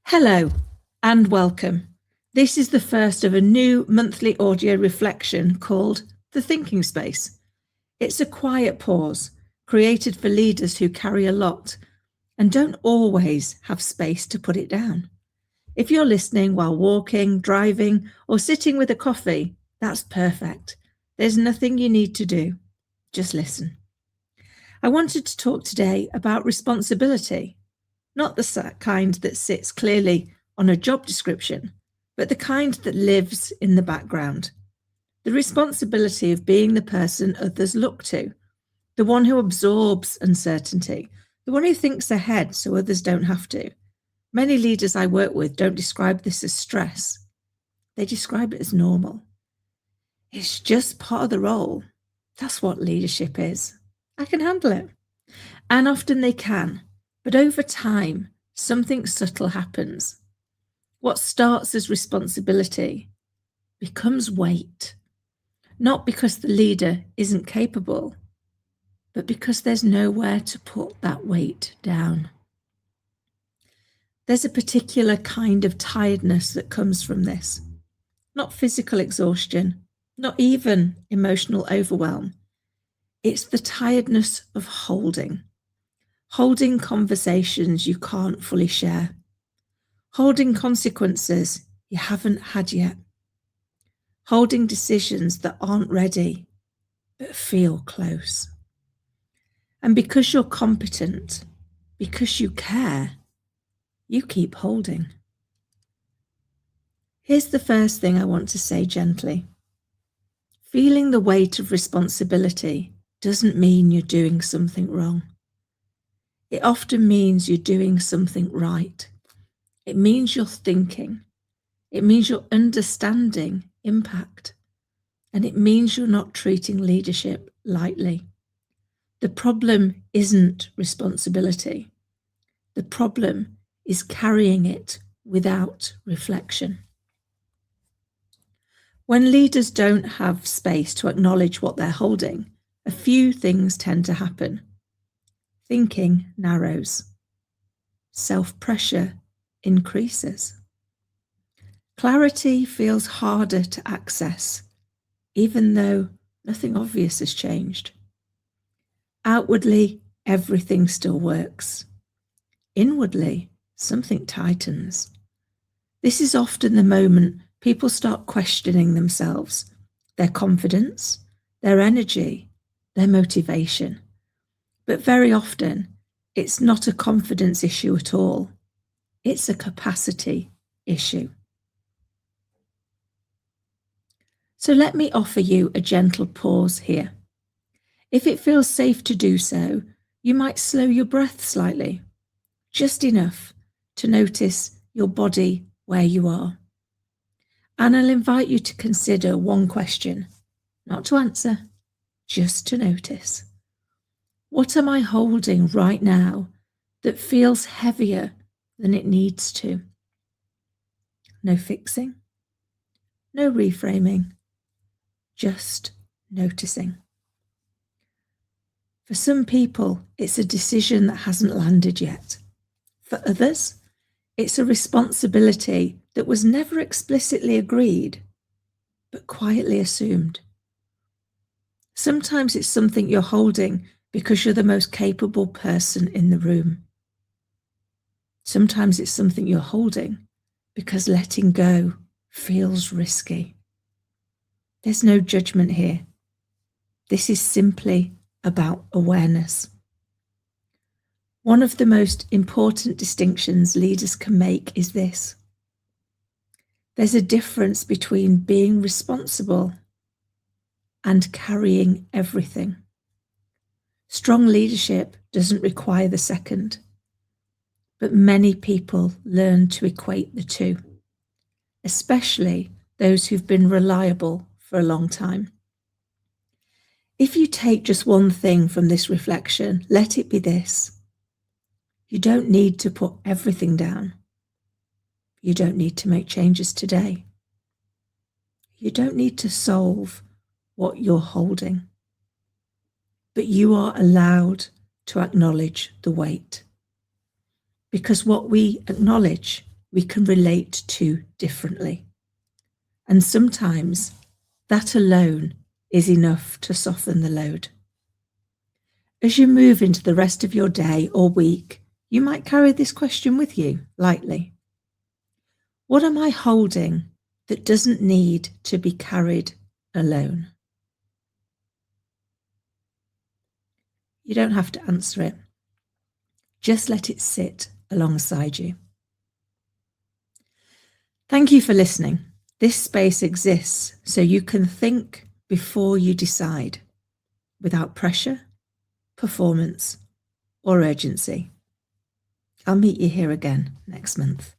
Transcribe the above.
Hello and welcome. This is the first of a new monthly audio reflection called The Thinking Space. It's a quiet pause created for leaders who carry a lot and don't always have space to put it down. If you're listening while walking, driving, or sitting with a coffee, that's perfect. There's nothing you need to do. Just listen. I wanted to talk today about responsibility. Not the kind that sits clearly on a job description, but the kind that lives in the background. The responsibility of being the person others look to, the one who absorbs uncertainty, the one who thinks ahead so others don't have to. Many leaders I work with don't describe this as stress. They describe it as normal. It's just part of the role. That's what leadership is. I can handle it. And often they can. But over time, something subtle happens. What starts as responsibility becomes weight, not because the leader isn't capable, but because there's nowhere to put that weight down. There's a particular kind of tiredness that comes from this, not physical exhaustion, not even emotional overwhelm. It's the tiredness of holding conversations you can't fully share, holding consequences you haven't had yet, holding decisions that aren't ready but feel close. And because you're competent, because you care, you keep holding. Here's the first thing I want to say gently. Feeling the weight of responsibility doesn't mean you're doing something wrong. It often means you're doing something right. It means you're thinking. It means you're understanding impact. And it means you're not treating leadership lightly. The problem isn't responsibility. The problem is carrying it without reflection. When leaders don't have space to acknowledge what they're holding, a few things tend to happen. Thinking narrows. Self-pressure increases. Clarity feels harder to access, even though nothing obvious has changed. Outwardly, everything still works. Inwardly, something tightens. This is often the moment people start questioning themselves, their confidence, their energy, their motivation. But very often, it's not a confidence issue at all. It's a capacity issue. So let me offer you a gentle pause here. If it feels safe to do so, you might slow your breath slightly, just enough to notice your body where you are. And I'll invite you to consider one question, not to answer, just to notice. What am I holding right now that feels heavier than it needs to? No fixing, no reframing, just noticing. For some people, it's a decision that hasn't landed yet. For others, it's a responsibility that was never explicitly agreed, but quietly assumed. Sometimes it's something you're holding because you're the most capable person in the room. Sometimes it's something you're holding because letting go feels risky. There's no judgment here. This is simply about awareness. One of the most important distinctions leaders can make is this. There's a difference between being responsible and carrying everything. Strong leadership doesn't require the second, but many people learn to equate the two, especially those who've been reliable for a long time. If you take just one thing from this reflection, let it be this. You don't need to put everything down. You don't need to make changes today. You don't need to solve what you're holding. But you are allowed to acknowledge the weight. Because what we acknowledge we can relate to differently. And sometimes that alone is enough to soften the load. As you move into the rest of your day or week, you might carry this question with you lightly. What am I holding that doesn't need to be carried alone? You don't have to answer it. Just let it sit alongside you. Thank you for listening. This space exists so you can think before you decide, without pressure, performance, or urgency. I'll meet you here again next month.